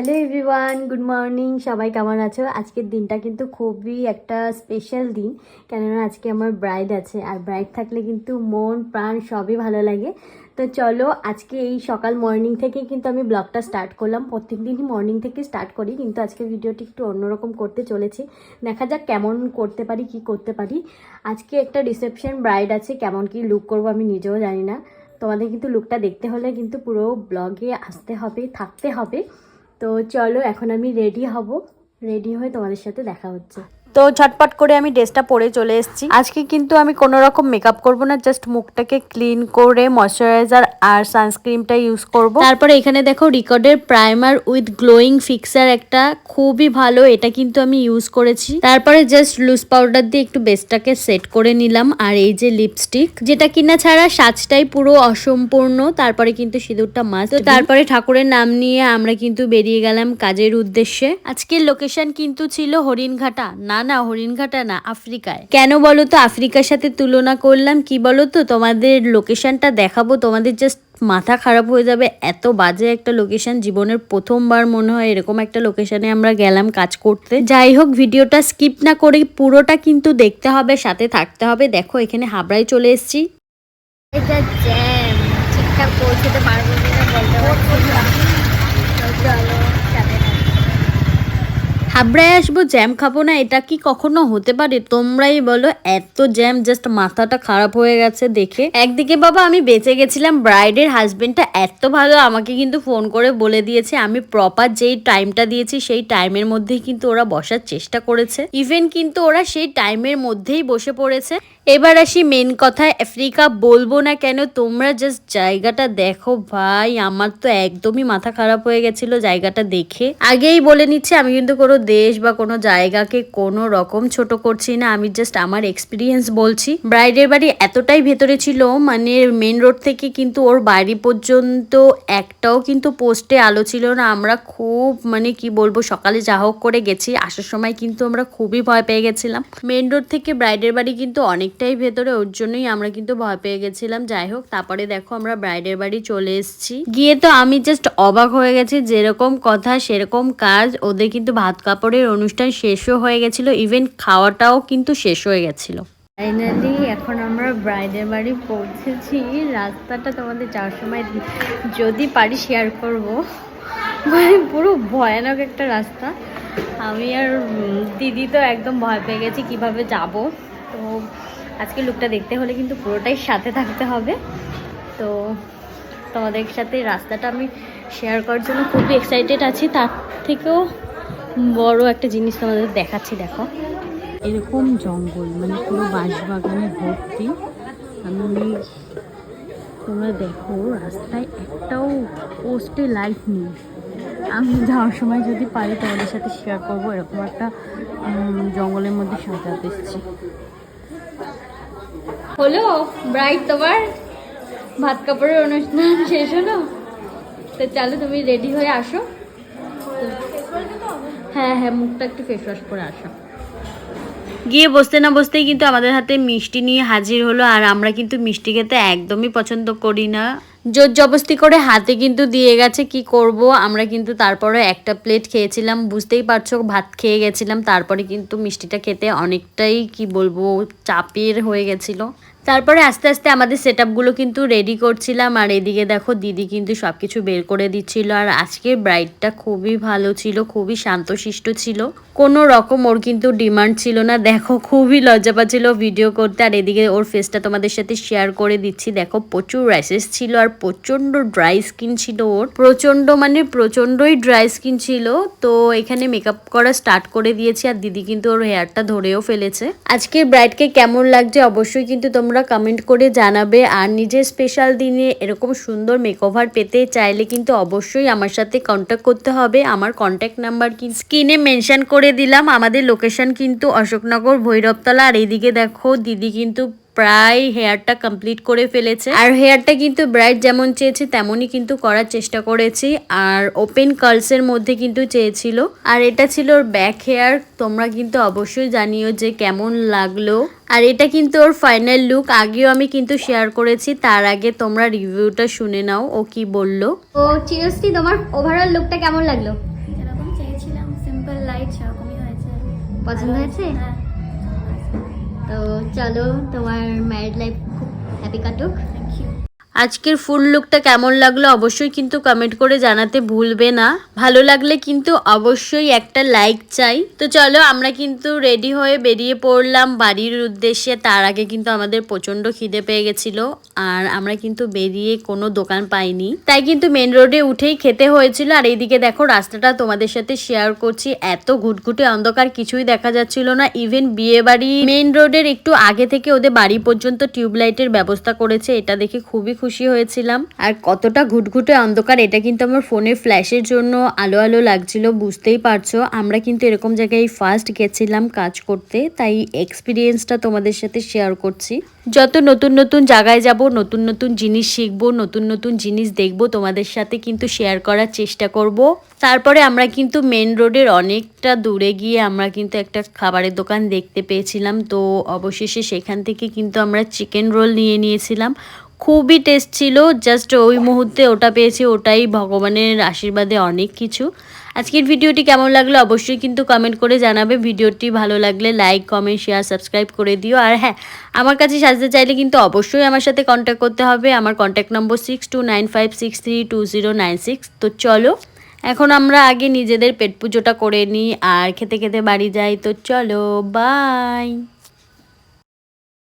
Hello everyone, good morning. সবাই কেমন আছো? আজকের দিনটা কিন্তু খুবই একটা স্পেশাল দিন, কেননা আজকে আমার ব্রাইড আছে। আর ব্রাইড থাকলে কিন্তু মন প্রাণ সবই ভালো লাগে। তো চলো, আজকে এই সকাল মর্নিং থেকে কিন্তু আমি ব্লগটা স্টার্ট করলাম। প্রত্যেক দিনই মর্নিং থেকে স্টার্ট করি, কিন্তু আজকে ভিডিওটি একটু অন্যরকম করতে চলেছি। দেখা যাক কেমন করতে পারি, কি করতে পারি। আজকে একটা রিসেপশন ব্রাইড আছে, কেমন কি লুক করবো আমি নিজেও জানি না। তোমাদের কিন্তু লুকটা দেখতে হলে কিন্তু পুরো ব্লগে আসতে হবে, থাকতে হবে। তো চলো, এখন আমি রেডি হব। রেডি হয়ে তোমাদের সাথে দেখা হচ্ছে। তো ঝটপট করে আমি ড্রেসটা পরে চলে এসেছি। আজকে কিন্তু আমি কোনো রকম মেকআপ করব না, জাস্ট মুখটাকে ক্লিন করে ময়শ্চারাইজার আর সানস্ক্রিনটা ইউজ করব। তারপরে এখানে দেখো রিকর্ডের প্রাইমার উইথ গ্লোয়িং ফিক্সার, একটা খুবই ভালো, এটা কিন্তু আমি ইউজ করেছি। তারপরে জাস্ট লুজ পাউডার দিয়ে একটু বেসটাকে সেট করে নিলাম। আর এই যে লিপস্টিক, যেটা কিনা ছাড়া সাজটাই পুরো অসম্পূর্ণ। তারপরে কিন্তু সিঁদুরটা মাস্ট। তো তারপরে ঠাকুরের নাম নিয়ে আমরা কিন্তু বেরিয়ে গেলাম কাজের উদ্দেশ্যে। আজকের লোকেশন কিন্তু ছিল হরিণঘাটা। না, হরিণঘাটা না, আফ্রিকায়। কেন বলো তো আফ্রিকার সাথে তুলনা করলাম? কি বলো তো, তোমাদের লোকেশনটা দেখাবো, তোমাদের জাস্ট মাথা খারাপ হয়ে যাবে। এত বাজে একটা লোকেশন, জীবনের প্রথমবার মনে হয় এরকম একটা লোকেশনে আমরা গেলাম কাজ করতে। যাই হোক, ভিডিওটা স্কিপ না করে পুরোটা কিন্তু দেখতে হবে, সাথে থাকতে হবে। দেখো, এখানে হাবড়ায় চলে এসেছি। এটা জ্যাম, ঠিকঠাক পৌঁছতে পারবো কিনা বলতে পারছি না। চলো, হাবড়ায় আসবো, জ্যাম খাবো না, এটা কি কখনো হতে পারে? তোমরাই বলো। এত জ্যাম, জাস্ট মাথাটা খারাপ হয়ে গেছে দেখে। একদিকে বাবা আমি বেঁচে গেছিলাম, ব্রাইডের হাজবেন্ডটা এত ভালো, আমাকে কিন্তু ফোন করে বলে দিয়েছে আমি প্রপার যেই টাইমটা দিয়েছি সেই টাইমের মধ্যেই কিন্তু ওরা বসার চেষ্টা করেছে। ইভেন কিন্তু ওরা সেই টাইমের মধ্যেই বসে পড়েছে। এবার আসি মেন কথায়। আফ্রিকা বলবো না কেন, তোমরা জাস্ট জায়গাটা দেখো ভাই, আমার তো একদমই মাথা খারাপ হয়ে গেছিল জায়গাটা দেখে। আগেই বলে নিচ্ছি, আমি কিন্তু কোনো দেশ বা কোনো জায়গাকে কোনো রকম ছোট করছি না, আমি জাস্ট আমার এক্সপিরিয়েন্স বলছি। ব্রাইডের বাড়ি এতটাই ভেতরে ছিল, মানে মেন রোড থেকে কিন্তু ওর বাড়ি পর্যন্ত একটাও কিন্তু পোস্টে আলো ছিল না। আমরা খুব মানে কি বলবো, সকালে যা হোক করে গেছি, আসার সময় কিন্তু আমরা খুবই ভয় পেয়ে গেছিলাম। মেন রোড থেকে ব্রাইডের বাড়ি কিন্তু অনেকটাই ভেতরে, ওর জন্যই আমরা কিন্তু ভয় পেয়ে গেছিলাম। যাই হোক, তারপরে দেখো আমরা ব্রাইডের বাড়ি চলে এসেছি। গিয়ে তো আমি জাস্ট অবাক হয়ে গেছি, যেরকম কথা সেরকম কাজ। ওদের কিন্তু ভাত কাপড়ের অনুষ্ঠান শেষও হয়ে গেছিল, ইভেন খাওয়াটাও কিন্তু শেষ হয়ে গেছিল। ফাইনালি এখন আমরা ব্রাইডের বাড়ি পৌঁছেছি। রাস্তাটা তোমাদের যাওয়ার সময় যদি পারি শেয়ার করব, মানে পুরো ভয়ানক একটা রাস্তা। আমি আর দিদি তো একদম ভয় পেয়ে গেছি কিভাবে যাব। তো আজকে লুকটা দেখতে হলে কিন্তু পুরোটাই সাথে থাকতে হবে। তো তোমাদের সাথে রাস্তাটা আমি শেয়ার করার জন্য খুবই এক্সাইটেড আছি। তার থেকেও বড় একটা জিনিস তোমাদের দেখাচ্ছি। দেখো, এরকম জঙ্গল, মানে পুরো বাঁশবাগানে ভর্তি। তোমরা দেখো, রাস্তায় একটাও পোস্টে লাইট নেই। আমি যাওয়ার সময় যদি পারি তোমাদের সাথে শেয়ার করবো। এরকম একটা জঙ্গলের মধ্যে সাজাতে এসেছি। হলো ব্রাইড, তোমার ভাত কাপড়ের অনুষ্ঠান শেষ হলো? তো চলো, তুমি রেডি হয়ে আসো। হ্যাঁ, মুখটা একটু ফেস ওয়াশ করে আসো। গিয়ে বসতে না বসতেই কিন্তু আমাদের হাতে মিষ্টি নিয়ে হাজির হলো। আর আমরা কিন্তু মিষ্টি খেতে একদমই পছন্দ করি না, জোর জবস্তি করে হাতে কিন্তু দিয়ে গেছে। কি করব, আমরা কিন্তু তারপরে একটা প্লেট খেয়েছিলাম, বুঝতেই পারছো ভাত খেয়ে গেছিলাম। তারপরে কিন্তু মিষ্টিটা খেতে অনেকটাই কি বলবো চাপের হয়ে গেছিলো। তারপরে আস্তে আস্তে আমাদের সেটআপগুলো কিন্তু রেডি করছিলাম। আর এদিকে দেখো, দিদি কিন্তু সব কিছু বের করে দিচ্ছিল। আর আজকের ব্রাইডটা খুবই ভালো ছিল, খুবই শান্তশিষ্ট ছিল, কোনো রকম ওর কিন্তু ডিমান্ড ছিল না। দেখো, খুবই লজ্জা পাচ্ছিল ভিডিও করতে। আর এদিকে ওর ফেসটা তোমাদের সাথে শেয়ার করে দিচ্ছি। দেখো, প্রচুর র্যাশেস ছিল আর প্রচন্ড ড্রাই স্কিন ছিল ওর, প্রচন্ডই ড্রাই স্কিন ছিল। তো এখানে মেকআপ করা স্টার্ট করে দিয়েছি। আর দিদি কিন্তু ওর হেয়ারটা ধরেও ফেলেছে। আজকের ব্রাইডকে কেমন লাগছে অবশ্যই কিন্তু তোমরা কমেন্ট করে জানাবে। আর নিজের স্পেশাল দিনে এরকম সুন্দর মেকওভার পেতে চাইলে কিন্তু অবশ্যই আমার সাথে কন্ট্যাক্ট করতে হবে। আমার কন্ট্যাক্ট নাম্বার কি স্ক্রিনে মেনশন করে দিলাম। আমাদের লোকেশন কিন্তু অশোকনগর, ভৈরবতলা। আর এইদিকে দেখো, দিদি কিন্তু প্রায় হেয়ারটা কমপ্লিট করে ফেলেছে। আর হেয়ারটা কিন্তু ব্রাইড যেমন চেয়েছে তেমনই কিন্তু করার চেষ্টা করেছি। আর ওপেন কার্লসের মধ্যে কিন্তু চেয়েছিল। আর এটা ছিল ওর ব্যাক হেয়ার। তোমরা কিন্তু অবশ্যই জানিও যে কেমন লাগলো। আর এটা কিন্তু ওর ফাইনাল লুক। আগেও আমি কিন্তু শেয়ার করেছি, তার আগে তোমরা রিভিউটা শুনে নাও ও কি বললো। ও চিরশ্রী, তোমার ওভারঅল লুকটা কেমন লাগলো? পছন্দ হয়েছে? তো চলো, তোমার ম্যারিড লাইফ খুব হ্যাপি কাটুক। আজকের ফুল লুকটা কেমন লাগলো অবশ্যই কিন্তু কমেন্ট করে জানাতে ভুলবে না। ভালো লাগলে কিন্তু অবশ্যই একটা লাইক চাই। তো চলো, আমরা কিন্তু রেডি হয়ে বেরিয়ে পড়লাম বাড়ির উদ্দেশ্যে। তার আগে কিন্তু আমাদের প্রচন্ড খিদে পেয়ে গেছিল, আর আমরা কিন্তু বেরিয়ে কোনো দোকান পাইনি, তাই কিন্তু মেন রোডে উঠেই খেতে হয়েছিল। আর এইদিকে দেখো, রাস্তাটা তোমাদের সাথে শেয়ার করছি, এত ঘুটঘুটে অন্ধকার, কিছুই দেখা যাচ্ছিল না। ইভেন বিয়ে বাড়ি মেন রোডের একটু আগে থেকে ওদের বাড়ি পর্যন্ত টিউবলাইটের ব্যবস্থা করেছে, এটা দেখে খুবই খুশি হয়েছিলাম। আর কতটা ঘুটঘুটে অন্ধকার, এটা কিন্তু আমার ফোনের ফ্ল্যাশের জন্য আলো আলো লাগছিল, বুঝতেই পারছো। আমরা কিন্তু এরকম জায়গায় ফার্স্ট গেছিলাম কাজ করতে, তাই এক্সপিরিয়েন্সটা তোমাদের সাথে শেয়ার করছি। যত নতুন নতুন জায়গায় যাব, নতুন নতুন জিনিস শিখবো, নতুন নতুন জিনিস দেখবো, তোমাদের সাথে কিন্তু শেয়ার করার চেষ্টা করব। তারপরে আমরা কিন্তু মেন রোডের অনেকটা দূরে গিয়ে আমরা কিন্তু একটা খাবারের দোকান দেখতে পেয়েছিলাম। তো অবশেষে সেখান থেকে কিন্তু আমরা চিকেন রোল নিয়ে নিয়েছিলাম, খুবই টেস্ট ছিল। জাস্ট ওই মুহূর্তে ওটা পেয়েছি, ওটাই ভগবানের আশীর্বাদে অনেক কিছু। আজকের ভিডিওটি কেমন লাগলো অবশ্যই কিন্তু কমেন্ট করে জানাবে। ভিডিওটি ভালো লাগলে লাইক, কমেন্ট, শেয়ার, সাবস্ক্রাইব করে দিও। আর হ্যাঁ, আমার কাছে সাজতে চাইলে কিন্তু অবশ্যই আমার সাথে কন্ট্যাক্ট করতে হবে। আমার কন্ট্যাক্ট নম্বর 6295632096। তো চলো, এখন আমরা আগে নিজেদের পেট পুজোটা করে নিই আর খেতে খেতে বাড়ি যাই। তো চলো, বাই।